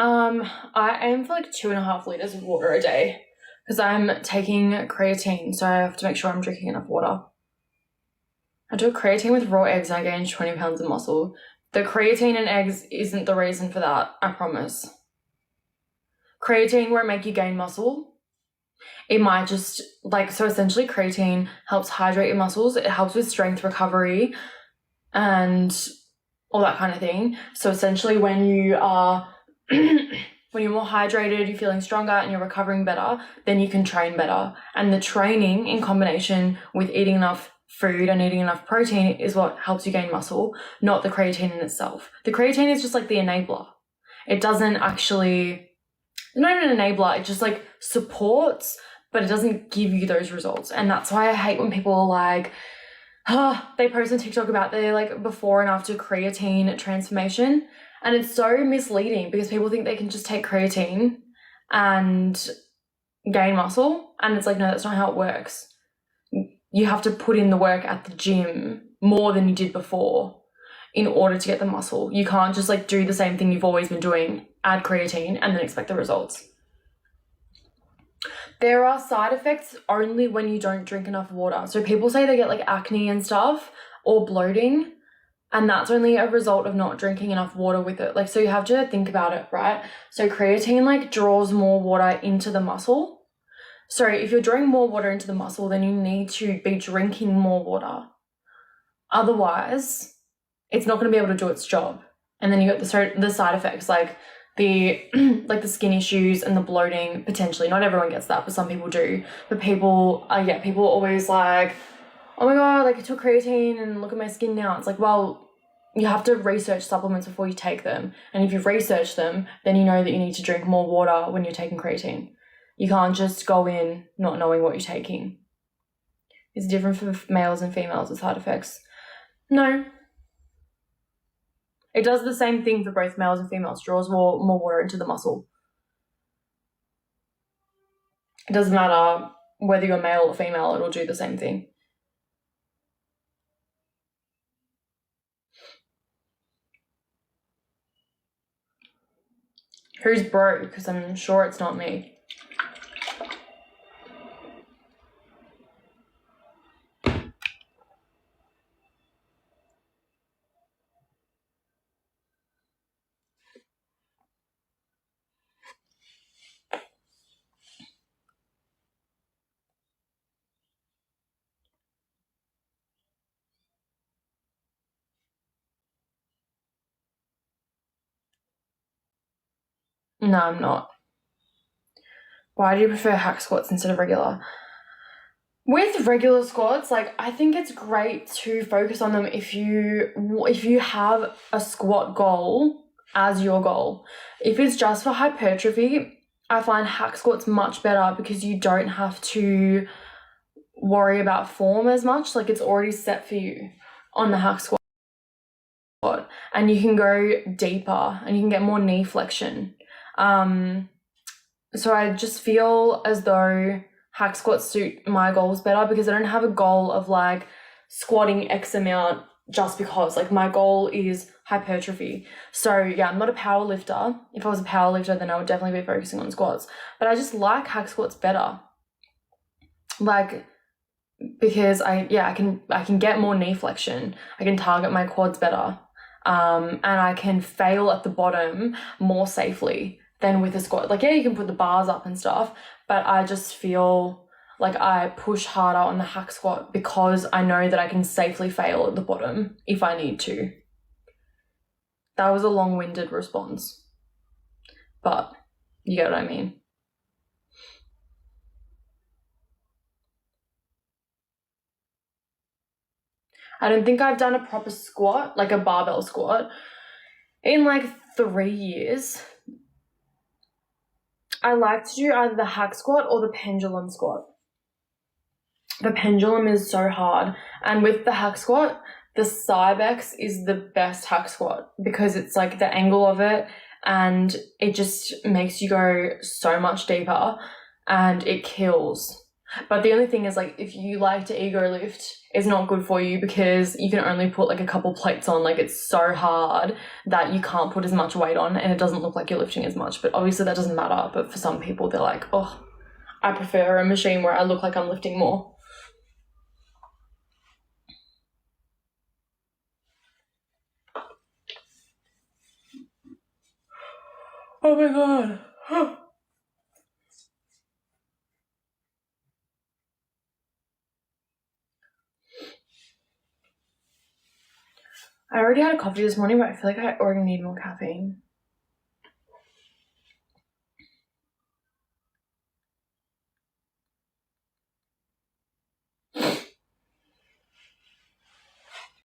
I aim for like 2.5 liters of water a day because I'm taking creatine, so I have to make sure I'm drinking enough water. I took creatine with raw eggs and I gained 20 pounds of muscle. The creatine and eggs isn't the reason for that, I promise. Creatine won't make you gain muscle. It might just, so essentially creatine helps hydrate your muscles. It helps with strength recovery and all that kind of thing. So essentially when you are, when you're more hydrated, you're feeling stronger and you're recovering better, then you can train better. And the training in combination with eating enough food and eating enough protein is what helps you gain muscle, not the creatine in itself. The creatine is just like the enabler. It doesn't actually, not even an enabler, it just like supports, but it doesn't give you those results. And that's why I hate when people are like, they post on TikTok about their like before and after creatine transformation. And it's so misleading because people think they can just take creatine and gain muscle. And it's like, no, that's not how it works. You have to put in the work at the gym more than you did before in order to get the muscle. You can't just like do the same thing you've always been doing, add creatine, and then expect the results. There are side effects only when you don't drink enough water. So people say they get like acne and stuff or bloating, and that's only a result of not drinking enough water with it. Like, so you have to think about it, right? So creatine like draws more water into the muscle. So if you're drawing more water into the muscle, then you need to be drinking more water. Otherwise, it's not going to be able to do its job. And then you got the side effects like the like the skin issues and the bloating potentially. Not everyone gets that, but some people do. But people are always like, oh my God, like I took creatine and look at my skin now. It's like, well, you have to research supplements before you take them. And if you've researched them, then you know that you need to drink more water when you're taking creatine. You can't just go in not knowing what you're taking. It's different for males and females with side effects. No. It does the same thing for both males and females. Draws more water into the muscle. It doesn't matter whether you're male or female, it'll do the same thing. Who's broke? Because I'm sure it's not me. No, I'm not. Why do you prefer hack squats instead of regular? With regular squats, like I think it's great to focus on them if you have a squat goal as your goal. If it's just for hypertrophy, I find hack squats much better because you don't have to worry about form as much. Like it's already set for you on the hack squat, and you can go deeper and you can get more knee flexion. So I just feel as though hack squats suit my goals better because I don't have a goal of like squatting X amount just because. Like my goal is hypertrophy. So yeah, I'm not a power lifter. If I was a power lifter, then I would definitely be focusing on squats. But I just like hack squats better. Like because I can get more knee flexion. I can target my quads better. And I can fail at the bottom more safely than with a squat. Like, yeah, you can put the bars up and stuff, but I just feel like I push harder on the hack squat because I know that I can safely fail at the bottom if I need to. That was a long-winded response, but you get what I mean. I don't think I've done a proper squat, like a barbell squat, in like 3 years. I like to do either the hack squat or the pendulum squat. The pendulum is so hard. And with the hack squat, the Cybex is the best hack squat because it's like the angle of it and it just makes you go so much deeper and it kills. But the only thing is, like, if you like to ego lift, it's not good for you because you can only put like a couple plates on. Like, it's so hard that you can't put as much weight on and it doesn't look like you're lifting as much. But obviously that doesn't matter. But for some people, they're like, oh, I prefer a machine where I look like I'm lifting more. Oh my god. I already had a coffee this morning, but I feel like I already need more caffeine.